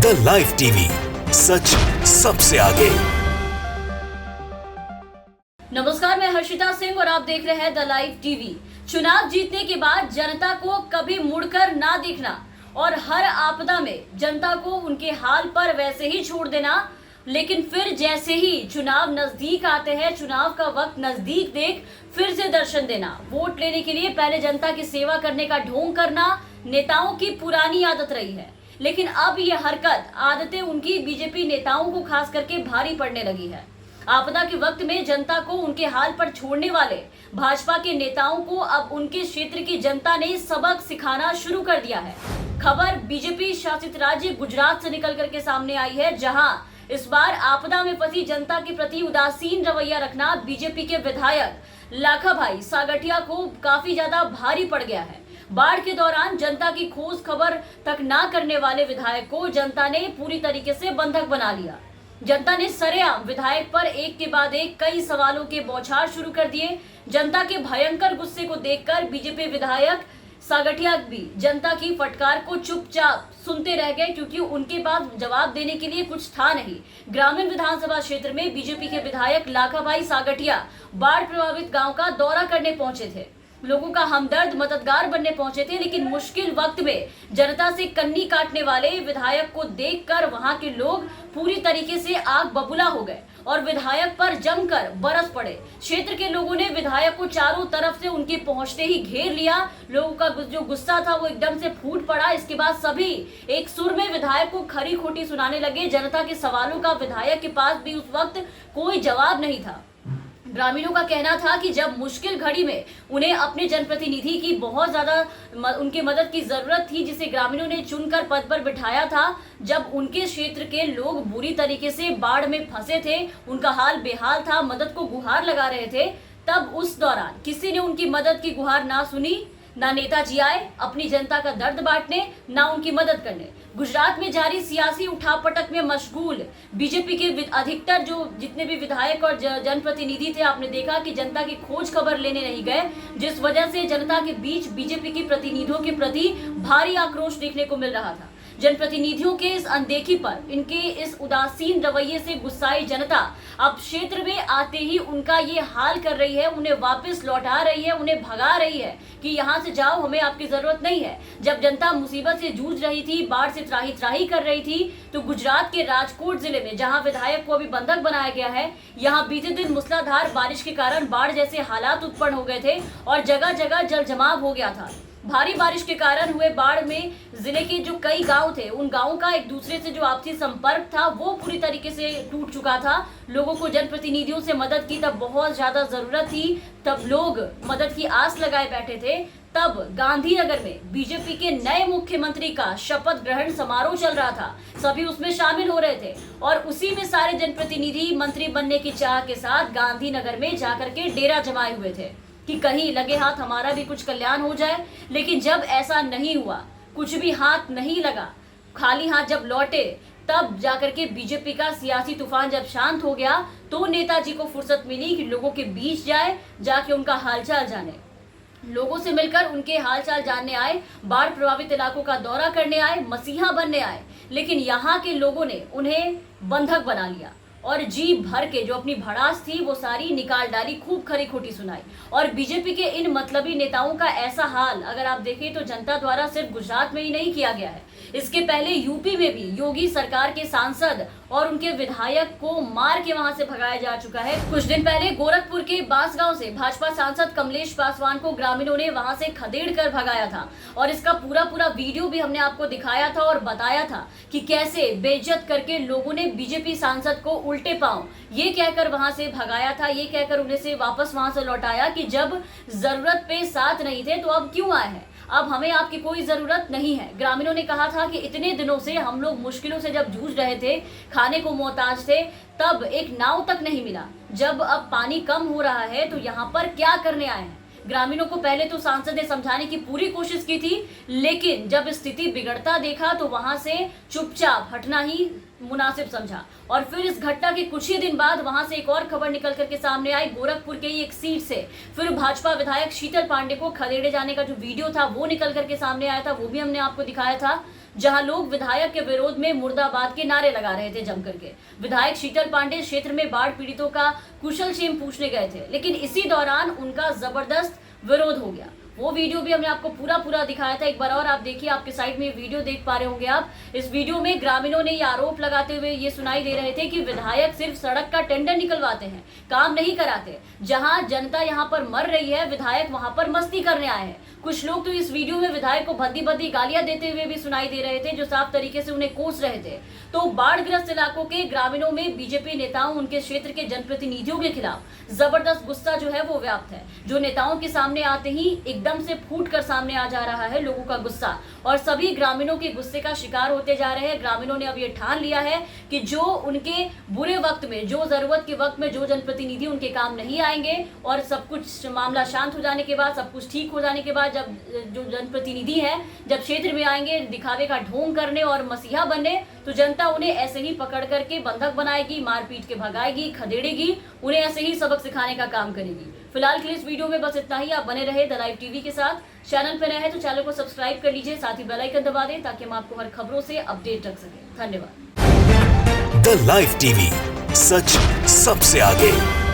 The live TV, सच सबसे आगे। नमस्कार, मैं हर्षिता सिंह और आप देख रहे हैं द लाइव टीवी। चुनाव जीतने के बाद जनता को कभी मुड़कर ना देखना और हर आपदा में जनता को उनके हाल पर वैसे ही छोड़ देना, लेकिन फिर जैसे ही चुनाव नजदीक आते हैं, चुनाव का वक्त नजदीक देख फिर से दर्शन देना। वोट लेने के लिए पहले जनता की सेवा करने का ढोंग करना नेताओं की पुरानी आदत रही है, लेकिन अब ये हरकत आदतें उनकी बीजेपी नेताओं को खास करके भारी पड़ने लगी है। आपदा के वक्त में जनता को उनके हाल पर छोड़ने वाले भाजपा के नेताओं को अब उनके क्षेत्र की जनता ने सबक सिखाना शुरू कर दिया है। खबर बीजेपी शासित राज्य गुजरात से निकल करके सामने आई है, जहां इस बार आपदा में फंसी जनता के प्रति उदासीन रवैया रखना बीजेपी के विधायक लाखाभाई सागठिया को काफी ज्यादा भारी पड़ गया है। बाढ़ के दौरान जनता की खोज खबर तक ना करने वाले विधायक को जनता ने पूरी तरीके से बंधक बना लिया। जनता ने सरेआम विधायक पर एक के बाद एक कई सवालों के बौछार शुरू कर दिए। जनता के भयंकर गुस्से को देखकर बीजेपी विधायक सागठिया भी जनता की फटकार को चुपचाप सुनते रह गए, क्योंकि उनके पास जवाब देने के लिए कुछ था नहीं। ग्रामीण विधानसभा क्षेत्र में बीजेपी के विधायक लाखाभाई सागठिया बाढ़ प्रभावित गांव का दौरा करने पहुंचे थे, लोगों का हमदर्द मददगार बनने पहुंचे थे, लेकिन मुश्किल वक्त में जनता से कन्नी काटने वाले विधायक को देखकर वहां के लोग पूरी तरीके से आग बबूला हो गए और विधायक पर जमकर बरस पड़े। क्षेत्र के लोगों ने विधायक को चारों तरफ से उनके पहुंचते ही घेर लिया। लोगों का जो गुस्सा था वो एकदम से फूट पड़ा। इसके बाद सभी एक सुर में विधायक को खरी खोटी सुनाने लगे। जनता के सवालों का विधायक के पास भी उस वक्त कोई जवाब नहीं था। ग्रामीणों का कहना था कि जब मुश्किल घड़ी में उन्हें अपने जनप्रतिनिधि की बहुत ज्यादा उनके मदद की जरूरत थी, जिसे ग्रामीणों ने चुनकर पद पर बिठाया था, जब उनके क्षेत्र के लोग बुरी तरीके से बाढ़ में फंसे थे, उनका हाल बेहाल था, मदद को गुहार लगा रहे थे, तब उस दौरान किसी ने उनकी मदद की गुहार ना सुनी। ना नेताजी आए अपनी जनता का दर्द बांटने, ना उनकी मदद करने। गुजरात में जारी सियासी उठापटक में मशगूल बीजेपी के अधिकतर जितने भी विधायक और जनप्रतिनिधि थे, आपने देखा कि जनता की खोज खबर लेने नहीं गए, जिस वजह से जनता के बीच बीजेपी के प्रतिनिधियों के प्रति भारी आक्रोश देखने को मिल रहा था। जनप्रतिनिधियों के इस अनदेखी पर, इनके इस उदासीन रवैये से गुस्साई जनता अब क्षेत्र में आते ही उनका ये हाल कर रही है, उन्हें वापस लौटा रही है, उन्हें भगा रही है कि यहाँ से जाओ, हमें आपकी जरूरत नहीं है। जब जनता मुसीबत से जूझ रही थी, बाढ़ से त्राही त्राही कर रही थी, तो गुजरात के राजकोट जिले में, जहाँ विधायक को अभी बंधक बनाया गया है, यहाँ बीते दिन मूसलाधार बारिश के कारण बाढ़ जैसे हालात उत्पन्न हो गए थे और जगह जगह जल जमाव हो गया था। भारी बारिश के कारण हुए बाढ़ में जिले के जो कई गांव थे, उन गांवों का एक दूसरे से जो आपसी संपर्क था वो पूरी तरीके से टूट चुका था। लोगों को जनप्रतिनिधियों से मदद की तब बहुत ज्यादा जरूरत थी, तब लोग मदद की आस लगाए बैठे थे। तब गांधीनगर में बीजेपी के नए मुख्यमंत्री का शपथ ग्रहण समारोह चल रहा था, सभी उसमें शामिल हो रहे थे और उसी में सारे जनप्रतिनिधि मंत्री बनने की चाह के साथ गांधीनगर में जाकर के डेरा जमाए हुए थे कि कहीं लगे हाथ हमारा भी कुछ कल्याण हो जाए। लेकिन जब ऐसा नहीं हुआ, कुछ भी हाथ नहीं लगा, खाली हाथ जब लौटे, तब जाकर के बीजेपी का सियासी तूफान जब शांत हो गया, तो नेताजी को फुर्सत मिली कि लोगों के बीच जाए, जाके उनका हालचाल जाने, लोगों से मिलकर उनके हालचाल जानने आए, बाढ़ प्रभावित इलाकों का दौरा करने आए, मसीहा बनने आए। लेकिन यहाँ के लोगों ने उन्हें बंधक बना लिया और जी भर के जो अपनी भड़ास थी वो सारी निकाल डाली, खूब खरी खोटी सुनाई। और बीजेपी के इन मतलबी नेताओं का ऐसा हाल अगर आप देखें तो जनता द्वारा सिर्फ गुजरात में ही नहीं किया गया है, इसके पहले यूपी में भी योगी सरकार के सांसद और उनके विधायक को मार के वहां से भगाया जा चुका है। कुछ दिन पहले गोरखपुर के बांसगांव से भाजपा सांसद कमलेश पासवान को ग्रामीणों ने वहां से खदेड़ कर भगाया था और इसका पूरा वीडियो भी हमने आपको दिखाया था और बताया था कि कैसे बेइज्जत करके लोगों ने बीजेपी सांसद को उल्टे पांव ये कहकर वहां से भगाया था, ये कहकर उन्हें से वापस वहां से लौटाया कि जब जरूरत पे साथ नहीं थे तो अब क्यों आए हैं, अब हमें आपकी कोई जरूरत नहीं है। ग्रामीणों ने कहा था कि इतने दिनों से हम लोग मुश्किलों से जब जूझ रहे थे, खाने को मोहताज थे, तब एक नाव तक नहीं मिला, जब अब पानी कम हो रहा है तो यहाँ पर क्या करने आए हैं। ग्रामीणों को पहले तो सांसद ने समझाने की पूरी कोशिश की थी, लेकिन जब स्थिति बिगड़ता देखा तो वहां से चुपचाप हटना ही मुनासिब समझा। और फिर इस घटना के कुछ ही दिन बाद वहां से एक और खबर निकल करके सामने आई, गोरखपुर के ही एक सीट से फिर भाजपा विधायक शीतल पांडे को खदेड़े जाने का जो वीडियो था वो निकल करके सामने आया था, वो भी हमने आपको दिखाया था, जहां लोग विधायक के विरोध में मुर्दाबाद के नारे लगा रहे थे जम करके। विधायक शीतल पांडे क्षेत्र में बाढ़ पीड़ितों का कुशल क्षेम पूछने गए थे, लेकिन इसी दौरान उनका जबरदस्त विरोध हो गया। वो वीडियो भी हमने आपको पूरा दिखाया था, एक बार और आप देखिए। आपके साइड में वीडियो देख पा रहे होंगे आप। इस वीडियो में ग्रामीणों ने ये आरोप लगाते हुए ये सुनाई दे रहे थे कि विधायक सिर्फ सड़क का टेंडर निकलवाते हैं, काम नहीं कराते। जहां जनता यहां पर मर रही है, विधायक वहां पर मस्ती करने आए हैं। कुछ लोग तो इस वीडियो में विधायक को भद्दी गालियां देते हुए भी सुनाई दे रहे थे, जो साफ तरीके से उन्हें कोस रहे थे। तो बाढ़ग्रस्त इलाकों के ग्रामीणों में बीजेपी नेताओं, उनके क्षेत्र के जनप्रतिनिधियों के खिलाफ जबरदस्त गुस्सा जो है वो व्याप्त है, जो नेताओं के सामने आते ही एकदम से फूट कर सामने आ जा रहा है लोगों का गुस्सा, और सभी ग्रामीणों के गुस्से का शिकार होते जा रहे हैं। ग्रामीणों ने अब ये ठान लिया है कि जो उनके बुरे वक्त में, जो जरूरत के वक्त में जो जनप्रतिनिधि उनके काम नहीं आएंगे, और सब कुछ मामला शांत हो जाने के बाद, सब कुछ ठीक हो जाने के बाद, जब जो जनप्रतिनिधि है जब क्षेत्र में आएंगे दिखावे का ढोंग करने और मसीहा बनने, तो जनता उन्हें ऐसे ही पकड़ करके बंधक बनाएगी, मारपीट के भगाएगी, खदेड़ेगी, उन्हें ऐसे ही सबक सिखाने का काम करेगी। फिलहाल के लिए इस वीडियो में बस इतना ही। आप बने रहे द लाइव टीवी के साथ। चैनल पर नए हैं तो चैनल को सब्सक्राइब कर लीजिए, साथ ही बेल आइकन दबा दें ताकि हम आपको हर खबरों से अपडेट रख सकें। धन्यवाद। द लाइव टीवी, सच सबसे आगे।